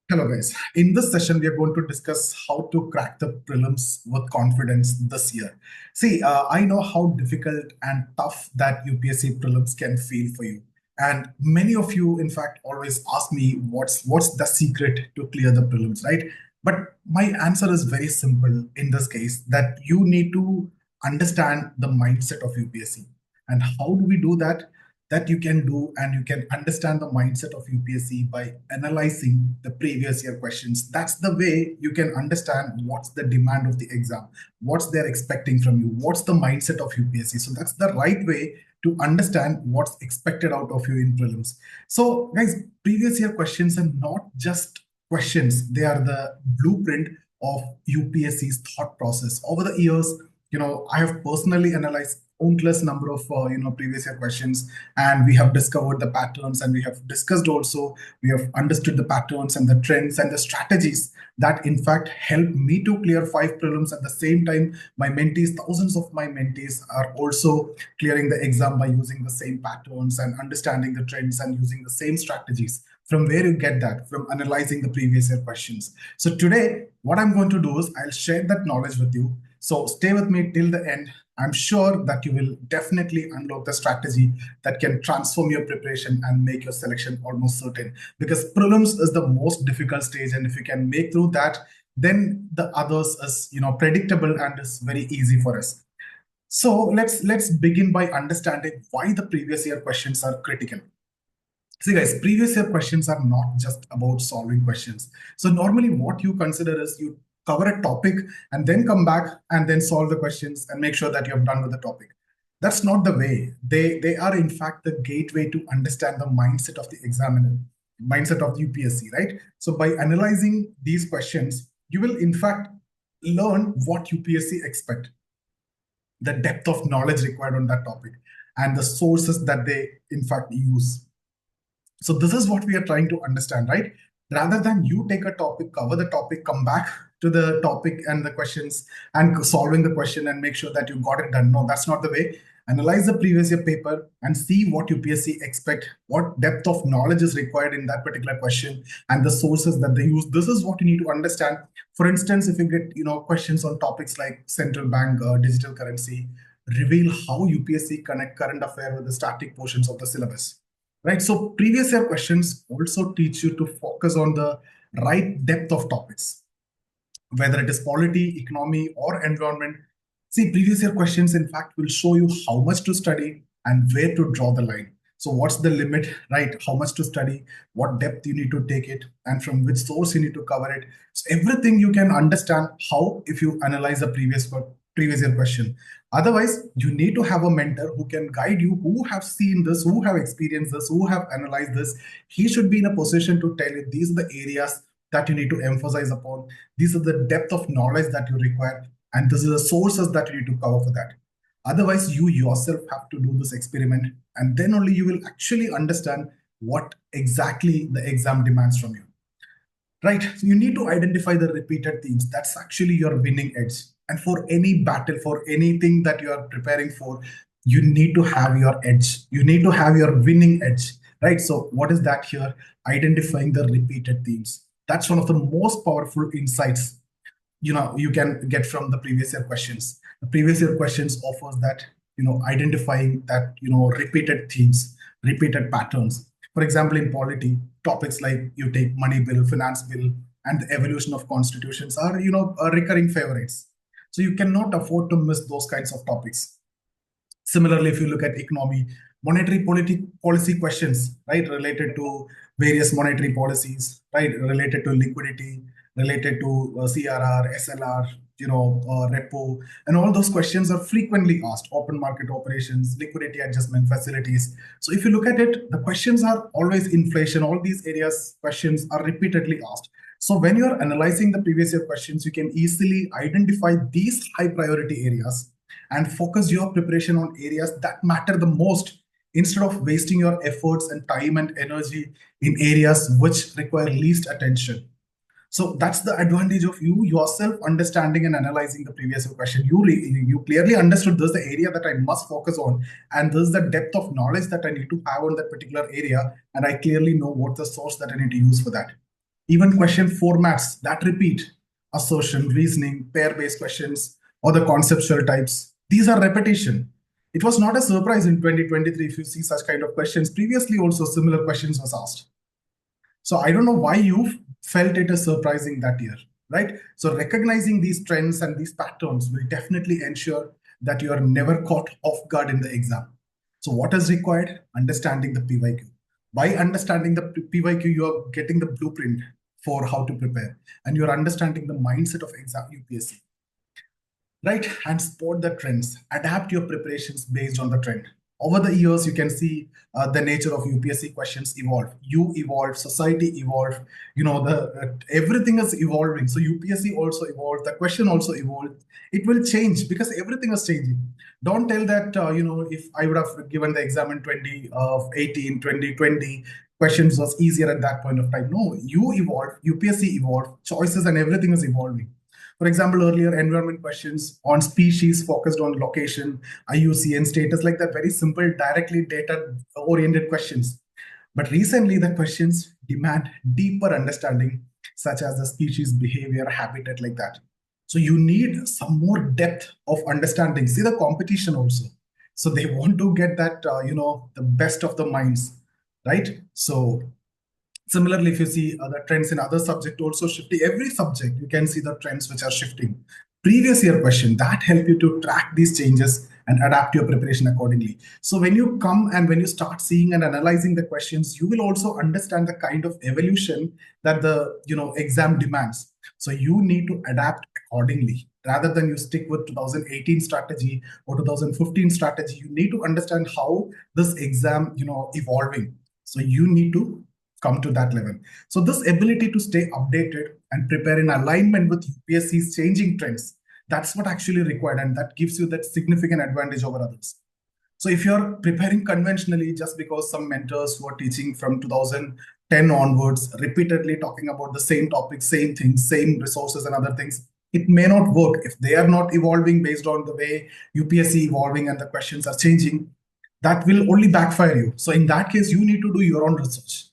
Hello guys, in this session we are going to discuss how to crack the prelims with confidence this year. See, I know how difficult and tough that UPSC prelims can feel for you. And many of you, in fact, always ask me what's the secret to clear the prelims, right? But my answer is very simple in this case, that you need to understand the mindset of UPSC. And how do we do that? That you can do, and you can understand the mindset of UPSC by analyzing the previous year questions. That's the way you can understand what's the demand of the exam, what's they're expecting from you, what's the mindset of UPSC. So that's the right way to understand what's expected out of you in prelims. So guys, previous year questions are not just questions, they are the blueprint of UPSC's thought process. Over the years, I have personally analyzed countless number of previous year questions, and we have discovered the patterns, and we have discussed also, we have understood the patterns and the trends and the strategies that in fact help me to clear 5 prelims. At the same time, my mentees, thousands of my mentees, are also clearing the exam by using the same patterns and understanding the trends and using the same strategies. From where you get that? From analyzing the previous year questions. So today, what I'm going to do is I'll share that knowledge with you. So stay with me till the end. I'm sure that you will definitely unlock the strategy that can transform your preparation and make your selection almost certain. Because prelims is the most difficult stage, and if you can make through that, then the others is predictable and is very easy for us. So let's begin by understanding why the previous year questions are critical. See guys, previous year questions are not just about solving questions. So normally what you consider is you cover a topic and then come back and then solve the questions and make sure that you have done with the topic. That's not the way. They are in fact the gateway to understand the mindset of the examiner, mindset of the UPSC, right? So by analyzing these questions, you will in fact learn what UPSC expect, the depth of knowledge required on that topic, and the sources that they in fact use. So this is what we are trying to understand, right? Rather than you take a topic, cover the topic, come back to the topic and the questions and solving the question and make sure that you got it done. No, that's not the way. Analyze the previous year paper and see what UPSC expect, what depth of knowledge is required in that particular question, and the sources that they use. This is what you need to understand. For instance, if you get questions on topics like central bank, digital currency, reveal how UPSC connect current affair with the static portions of the syllabus. Right. So previous year questions also teach you to focus on the right depth of topics, whether it is polity, economy, or environment. See, previous year questions, in fact, will show you how much to study and where to draw the line. So what's the limit, right? How much to study, what depth you need to take it, and from which source you need to cover it. So everything you can understand how if you analyze the previous year question. Otherwise, you need to have a mentor who can guide you, who have seen this, who have experienced this, who have analyzed this. He should be in a position to tell you these are the areas that you need to emphasize upon. These are the depth of knowledge that you require, and this is the sources that you need to cover for that. Otherwise, you yourself have to do this experiment, and then only you will actually understand what exactly the exam demands from you. Right? So you need to identify the repeated themes. That's actually your winning edge. And for any battle, for anything that you are preparing for, you need to have your edge. You need to have your winning edge. Right? So what is that here? Identifying the repeated themes. That's one of the most powerful insights you can get from the previous year questions. The previous year questions offers that identifying that repeated themes, repeated patterns. For example, in polity, topics like you take money bill, finance bill, and the evolution of constitutions are recurring favorites. So you cannot afford to miss those kinds of topics. Similarly, if you look at economy, monetary policy questions, right, related to various monetary policies, right, related to liquidity, related to CRR, SLR, repo, and all those questions are frequently asked. Open market operations, liquidity adjustment facilities. So if you look at it, the questions are always inflation. All these areas questions are repeatedly asked. So when you're analyzing the previous year questions, you can easily identify these high priority areas and focus your preparation on areas that matter the most, instead of wasting your efforts and time and energy in areas which require least attention. So that's the advantage of you yourself understanding and analyzing the previous question. You clearly understood this is the area that I must focus on, and this is the depth of knowledge that I need to have on that particular area, and I clearly know what the source that I need to use for that. Even question formats that repeat, assertion, reasoning, pair-based questions, or the conceptual types, these are repetition. It was not a surprise in 2023 if you see such kind of questions. Previously also similar questions was asked. So I don't know why you felt it as surprising that year, right? So recognizing these trends and these patterns will definitely ensure that you are never caught off guard in the exam. So what is required? Understanding the PYQ. By understanding the PYQ, you are getting the blueprint for how to prepare, and you're understanding the mindset of exam UPSC, right? And spot the trends, adapt your preparations based on the trend. Over the years, you can see the nature of UPSC questions evolve. You evolve, society evolve. The everything is evolving. So UPSC also evolved. The question also evolved. It will change because everything is changing. Don't tell that if I would have given the exam in 2018, 2020, questions was easier at that point of time. No, you evolve. UPSC evolved. Choices and everything is evolving. For example, earlier environment questions on species focused on location, IUCN status, like that, very simple, directly data-oriented questions. But recently, the questions demand deeper understanding, such as the species behavior, habitat, like that. So you need some more depth of understanding. See the competition also. So they want to get that, the best of the minds, right? So similarly, if you see other trends in other subject also shifting, every subject, you can see the trends which are shifting. Previous year question, that help you to track these changes and adapt your preparation accordingly. So when you come and when you start seeing and analyzing the questions, you will also understand the kind of evolution that the exam demands. So you need to adapt accordingly. Rather than you stick with 2018 strategy or 2015 strategy, you need to understand how this exam, evolving. So you need to come to that level. So this ability to stay updated and prepare in alignment with UPSC's changing trends, that's what actually required, and that gives you that significant advantage over others. So if you're preparing conventionally, just because some mentors who are teaching from 2010 onwards, repeatedly talking about the same topic, same things, same resources and other things, it may not work if they are not evolving based on the way UPSC evolving and the questions are changing. That will only backfire you. So in that case, you need to do your own research.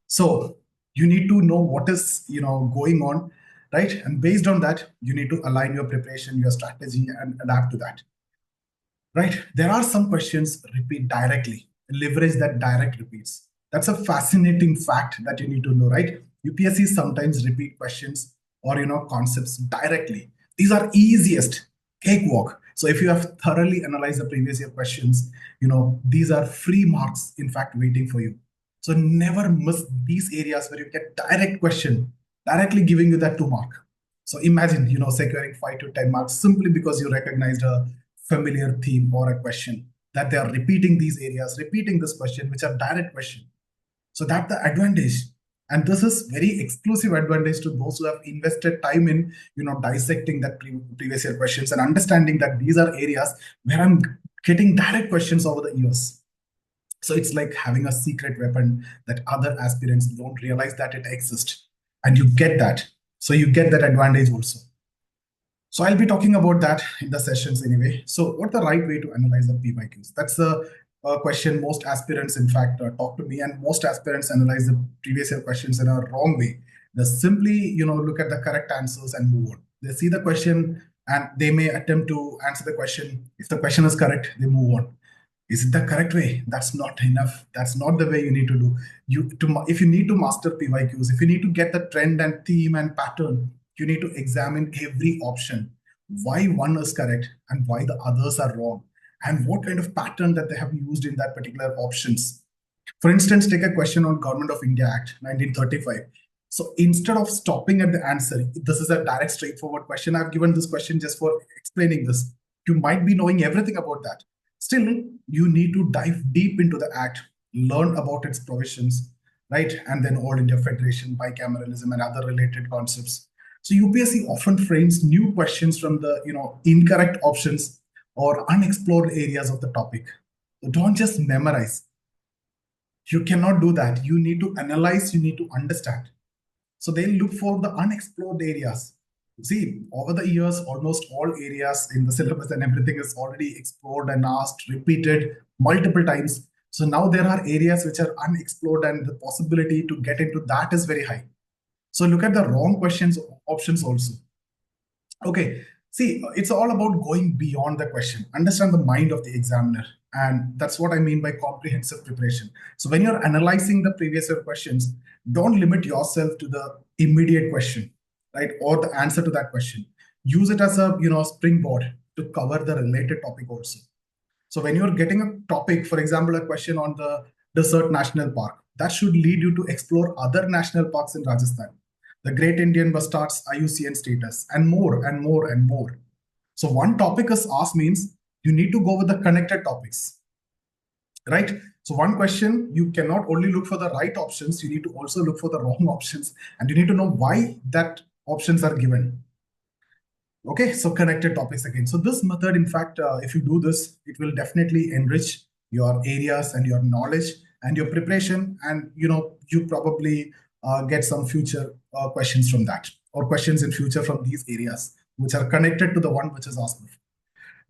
So you need to know what is going on, right? And based on that, you need to align your preparation, your strategy, and adapt to that, right? There are some questions repeat directly. Leverage that direct repeats. That's a fascinating fact that you need to know, right? UPSC sometimes repeat questions or concepts directly. These are easiest cakewalk. So if you have thoroughly analyzed the previous year questions, these are free marks, in fact, waiting for you. So never miss these areas where you get direct question, directly giving you that 2 mark. So imagine, securing 5 to 10 marks simply because you recognized a familiar theme or a question, that they are repeating these areas, repeating this question, which are direct question. So that's the advantage. And this is very exclusive advantage to those who have invested time in, dissecting that previous year questions and understanding that these are areas where I'm getting direct questions over the years. So it's like having a secret weapon that other aspirants don't realize that it exists. And you get that. So you get that advantage also. So I'll be talking about that in the sessions anyway. So what's the right way to analyze the PYQs? That's a question most aspirants, in fact, talk to me, and most aspirants analyze the previous year questions in a wrong way. They simply, look at the correct answers and move on. They see the question and they may attempt to answer the question. If the question is correct, they move on. Is it the correct way? That's not enough. That's not the way you need to do. If you need to master PYQs, if you need to get the trend and theme and pattern, you need to examine every option, why one is correct and why the others are wrong, and what kind of pattern that they have used in that particular options. For instance, take a question on Government of India Act 1935. So instead of stopping at the answer, this is a direct, straightforward question. I've given this question just for explaining this. You might be knowing everything about that. Still, you need to dive deep into the Act, learn about its provisions, right? And then All India Federation, bicameralism, and other related concepts. So UPSC often frames new questions from the incorrect options or unexplored areas of the topic. So don't just memorize. You cannot do that. You need to analyze, you need to understand. So they'll look for the unexplored areas. See, over the years, almost all areas in the syllabus and everything is already explored and asked, repeated multiple times. So now there are areas which are unexplored and the possibility to get into that is very high. So look at the wrong questions options also. Okay, see, it's all about going beyond the question, understand the mind of the examiner. And that's what I mean by comprehensive preparation. So when you're analyzing the previous year questions, don't limit yourself to the immediate question, right? Or the answer to that question. Use it as a springboard to cover the related topic also. So when you're getting a topic, for example, a question on the Desert National Park, that should lead you to explore other national parks in Rajasthan, the Great Indian Bustard's IUCN status, and more and more and more. So one topic is asked means you need to go with the connected topics, right? So one question, you cannot only look for the right options, you need to also look for the wrong options, and you need to know why that options are given. Okay, so connected topics again. So this method, in fact, if you do this, it will definitely enrich your areas and your knowledge and your preparation. And you probably get some future questions from that, or questions in future from these areas, which are connected to the one which is asked before.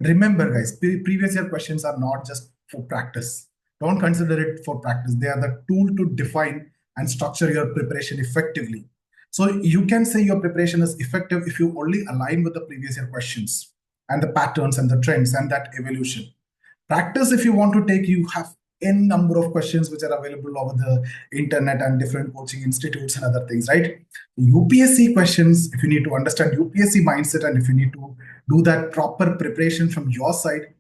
Remember, guys, previous year questions are not just for practice. Don't consider it for practice. They are the tool to define and structure your preparation effectively. So you can say your preparation is effective if you only align with the previous year questions and the patterns and the trends and that evolution. Practice, if you want to take, you have n number of questions which are available over the internet and different coaching institutes and other things, right? UPSC questions, if you need to understand UPSC mindset and if you need to do that proper preparation from your side,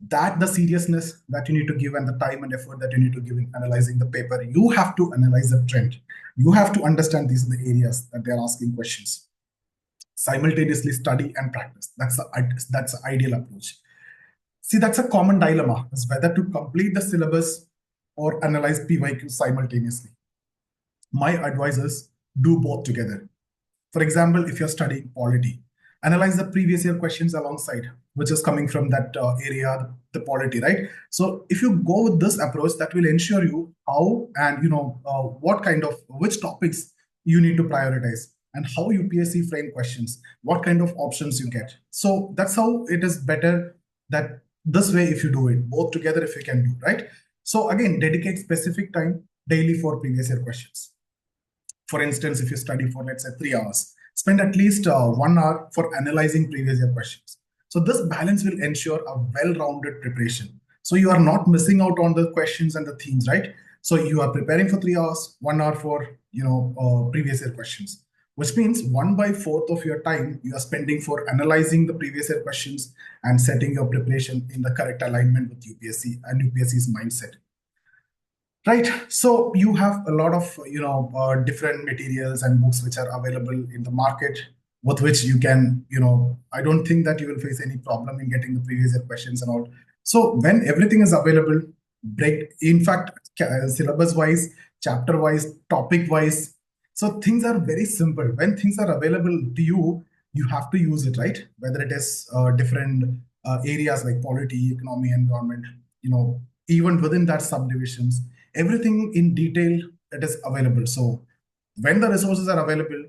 that the seriousness that you need to give and the time and effort that you need to give in analyzing the paper, you have to analyze the trend. You have to understand these are the areas that they're asking questions. Simultaneously study and practice. That's the ideal approach. See, that's a common dilemma, is whether to complete the syllabus or analyze PYQs simultaneously. My advice is do both together. For example, if you're studying polity, analyze the previous year questions alongside, which is coming from that area, the polity, right? So if you go with this approach, that will ensure you how and what kind of which topics you need to prioritize and how UPSC frame questions, what kind of options you get. So that's how it is better that this way if you do it both together, if you can do, right? So again, dedicate specific time daily for previous year questions. For instance, if you study for, let's say, 3 hours, spend at least 1 hour for analyzing previous year questions. So this balance will ensure a well-rounded preparation. So you are not missing out on the questions and the themes, right? So you are preparing for 3 hours, 1 hour for previous year questions, which means 1/4 of your time you are spending for analyzing the previous year questions and setting your preparation in the correct alignment with UPSC and UPSC's mindset. Right. So you have a lot of different materials and books which are available in the market with which you can I don't think that you will face any problem in getting the previous year questions and all. So when everything is available, break in fact syllabus wise, chapter wise, topic wise. So things are very simple. When things are available to you, you have to use it, right? Whether it is different areas like polity, economy, environment, even within that subdivisions, everything in detail that is available. So when the resources are available,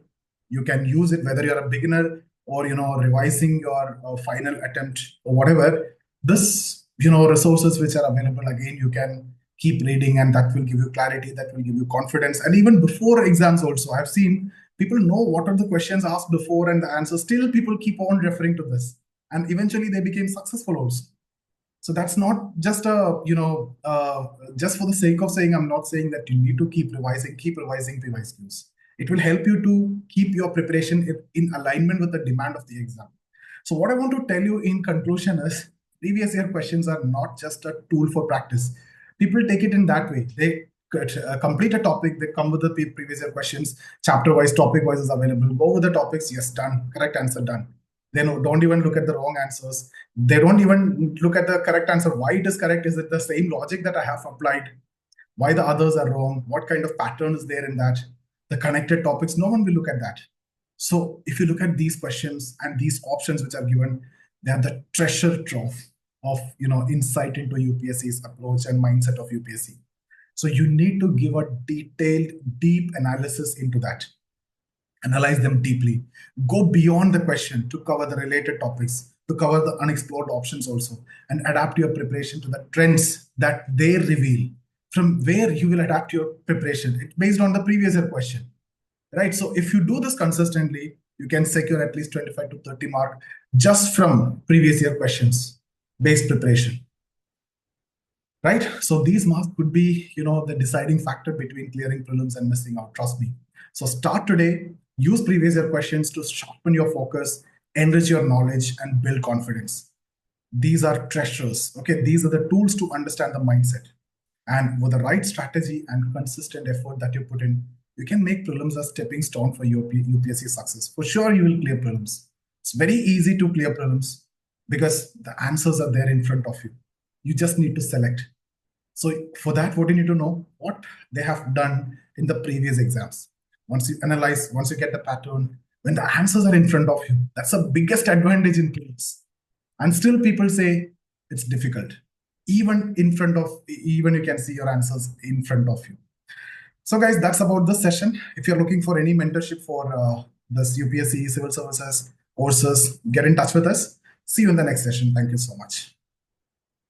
you can use it, whether you're a beginner or revising your final attempt or whatever. This resources which are available, again, you can keep reading, and that will give you clarity, that will give you confidence. And even before exams also, I've seen people know what are the questions asked before and the answers. Still people keep on referring to this, and eventually they became successful also. So that's not just just for the sake of saying. I'm not saying that you need to keep revising PYQs. It will help you to keep your preparation in alignment with the demand of the exam. So what I want to tell you in conclusion is previous year questions are not just a tool for practice. People take it in that way. They complete a topic, they come with the previous year questions, chapter wise, topic wise is available. Go with the topics, yes, done, correct answer, done. They don't even look at the wrong answers. They don't even look at the correct answer. Why it is correct? Is it the same logic that I have applied? Why the others are wrong? What kind of pattern is there in that? The connected topics, no one will look at that. So if you look at these questions and these options which are given, they are the treasure trove of insight into UPSC's approach and mindset of UPSC. So you need to give a detailed, deep analysis into that. Analyze them deeply. Go beyond the question to cover the related topics, to cover the unexplored options also, and adapt your preparation to the trends that they reveal. From where you will adapt your preparation, it's based on the previous year question. right? So if you do this consistently, you can secure at least 25 to 30 mark just from previous year questions based preparation, right? So these marks could be, the deciding factor between clearing prelims and missing out, trust me. So start today, use previous year questions to sharpen your focus, enrich your knowledge, and build confidence. These are treasures, okay? These are the tools to understand the mindset. And with the right strategy and consistent effort that you put in, you can make prelims a stepping stone for your UPSC success. For sure, you will clear prelims. It's very easy to clear prelims because the answers are there in front of you. You just need to select. So for that, what you need to know, what they have done in the previous exams. Once you analyze, once you get the pattern, when the answers are in front of you, that's the biggest advantage in prelims. And still people say it's difficult. Even you can see your answers in front of you. So guys, that's about this session. If you're looking for any mentorship for this UPSC civil services courses, get in touch with us. See you in the next session. Thank you so much.